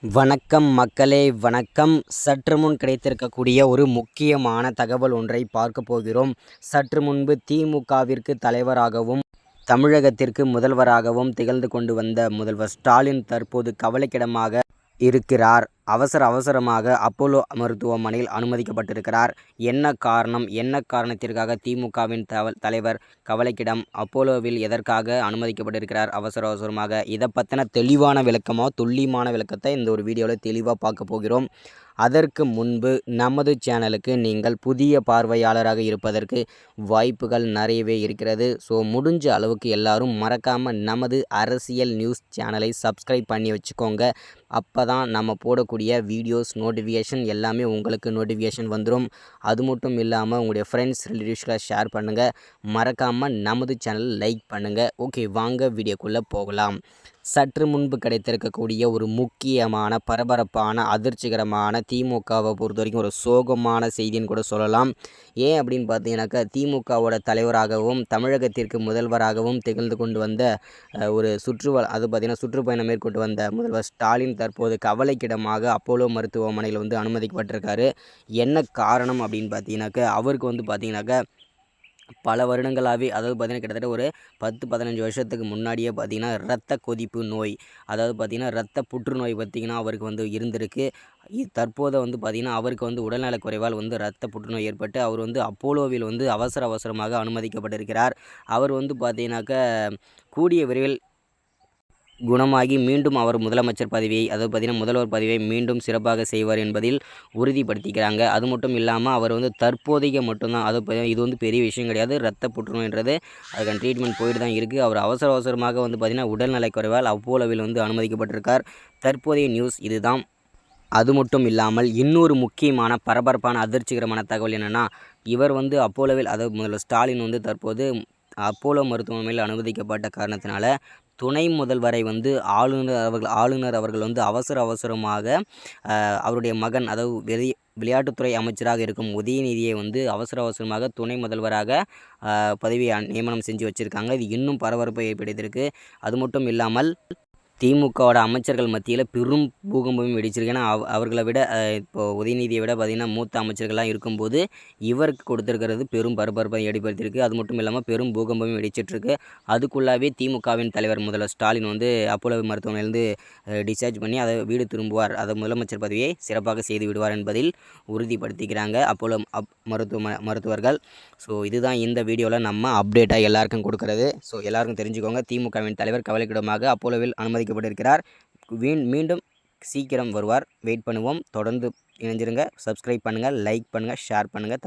வணக்கம் மக்களே, வணக்கம். சற்று முன் கிடைத்திருக்கக்கூடிய ஒரு முக்கியமான தகவல் ஒன்றை பார்க்க போகிறோம். சற்று முன்பு திமுகவிற்கு தலைவராகவும் தமிழகத்திற்கு முதல்வராகவும் திகழ்ந்து கொண்டு வந்த முதல்வர் ஸ்டாலின் தற்போது கவலைக்கிடமாக இருக்கிறார். அவசரமாக அப்போலோ மருத்துவமனையில் அனுமதிக்கப்பட்டிருக்கிறார். என்ன காரணம், என்ன காரணத்திற்காக திமுகவின் தலைவர் கவலைக்கிடம், அப்போலோவில் எதற்காக அனுமதிக்கப்பட்டிருக்கிறார் அவசரமாக, இதை பற்றின தெளிவான விளக்கமாக துல்லியமான விளக்கத்தை இந்த ஒரு வீடியோவில் தெளிவாக பார்க்க போகிறோம். அதற்கு முன்பு நமது சேனலுக்கு நீங்கள் புதிய பார்வையாளராக இருப்பதற்கு வாய்ப்புகள் நிறையவே இருக்கிறது. ஸோ முடிஞ்ச அளவுக்கு எல்லாரும் மறக்காமல் நமது அரசியல் நியூஸ் சேனலை சப்ஸ்கிரைப் பண்ணி வச்சுக்கோங்க. அப்போ தான் நம்ம போடக்கூடிய வீடியோஸ் நோட்டிஃபிகேஷன் எல்லாமே உங்களுக்கு நோட்டிஃபிகேஷன் வந்துடும். அது மட்டும் இல்லாமல் உங்களுடைய ஃப்ரெண்ட்ஸ் ரிலேட்டிவ்ஸ்களை ஷேர் பண்ணுங்கள். மறக்காமல் நமது சேனல் லைக் பண்ணுங்கள். ஓகே, வாங்க வீடியோக்குள்ளே போகலாம். சற்று முன்பு கிடைத்திருக்கக்கூடிய ஒரு முக்கியமான பரபரப்பான அதிர்ச்சிகரமான திமுகவை பொறுத்த வரைக்கும் ஒரு சோகமான செய்தின்னு கூட சொல்லலாம். ஏன் அப்படின்னு பார்த்தீங்கன்னாக்கா, திமுகவோட தலைவராகவும் தமிழகத்திற்கு முதல்வராகவும் திகழ்ந்து கொண்டு வந்த ஒரு சுற்றுப்பயணம் மேற்கொண்டு வந்த முதல்வர் ஸ்டாலின் தற்போது கவலைக்கிடமாக அப்போலோ மருத்துவமனையில் அனுமதிக்கப்பட்டிருக்காரு. என்ன காரணம் அப்படின்னு பார்த்தீங்கன்னாக்கா, அவருக்கு பார்த்தீங்கன்னாக்கா பல வருடங்களாகவே, அதாவது கிட்டத்தட்ட ஒரு 10-15 வருஷத்துக்கு முன்னாடியே இரத்த கொதிப்பு நோய், அதாவது இரத்த புற்றுநோய் அவருக்கு இருந்திருக்கு. தற்போது அவருக்கு உடல்நலக் குறைவால் இரத்த புற்றுநோய் ஏற்பட்டு அவர் அப்போலோவில் அவசரமாக அனுமதிக்கப்பட்டிருக்கிறார். அவர் கூடிய விரைவில் குணமாகி மீண்டும் அவர் முதலமைச்சர் பதவியை, அதாவது முதல்வர் பதவியை மீண்டும் சிறப்பாக செய்வார் என்பதில் உறுதிப்படுத்திக்கிறாங்க. அது மட்டும் இல்லாமல் அவர் தற்போதைய மட்டும்தான், இது பெரிய விஷயம் கிடையாது. இரத்த புற்றுநோய்ன்றது அதுக்கான ட்ரீட்மெண்ட் போயிட்டு தான் இருக்குது. அவர் அவசரமாக உடல்நலக் குறைவால் அப்போலோவில் அனுமதிக்கப்பட்டிருக்கார். தற்போதைய நியூஸ் இதுதான். அது மட்டும் இல்லாமல் இன்னொரு முக்கியமான பரபரப்பான அதிர்ச்சிகரமான தகவல் என்னென்னா, இவர் அப்போலோவில், அதாவது முதல்வர் ஸ்டாலின் தற்போது அப்போலோ மருத்துவமனையில் அனுமதிக்கப்பட்ட காரணத்தினால துணை முதல்வரை ஆளுநர் அவர்கள் அவசரமாக அவருடைய மகன், அதாவது விளையாட்டுத்துறை அமைச்சராக இருக்கும் உதயநிதியை அவசரமாக துணை முதல்வராக பதவியை நியமனம் செஞ்சு வச்சுருக்காங்க. இது இன்னும் பரபரப்பை ஏற்படுத்தியிருக்கு. அது மட்டும் இல்லாமல் திமுகவோட அமைச்சர்கள் மத்தியில் பெரும் பூகம்பமும் வெடிச்சிருக்கு. ஏன்னா அவர்களை விட இப்போது உதயநிதியை விட மூத்த அமைச்சர்கள்லாம் இருக்கும்போது இவருக்கு கொடுத்துருக்கிறது பெரும் பரபரப்பை ஏற்படுத்தியிருக்கு. அது மட்டும் இல்லாமல் பெரும் பூகம்பமும் வெடிச்சிட்ருக்கு. அதுக்குள்ளாவே திமுகவின் தலைவர் முதல்வர் ஸ்டாலின் அப்போலோ மருத்துவமனையிலிருந்து டிஸ்சார்ஜ் பண்ணி அதை வீடு திரும்புவார், அதை முதலமைச்சர் பதவியை சிறப்பாக செய்து விடுவார் என்பதில் உறுதிப்படுத்திக்கிறாங்க அப்போலோ மருத்துவர்கள். ஸோ இதுதான் இந்த வீடியோவில் நம்ம அப்டேட்டாக எல்லாருக்கும் கொடுக்குறது. ஸோ எல்லாருக்கும் தெரிஞ்சுக்கோங்க, திமுகவின் தலைவர் கவலைக்கிடமாக அப்போலோவில் அனுமதிக்கப்பட்டிருக்கிறார். மீண்டும் சீக்கிரம் வருவார். வெயிட் பண்ணுவோம். தொடர்ந்து இணைஞ்சிருங்க. சப்ஸ்கிரைப் பண்ணுங்கள், லைக் பண்ணுங்கள், ஷேர் பண்ணுங்கள். தேங்க்யூ.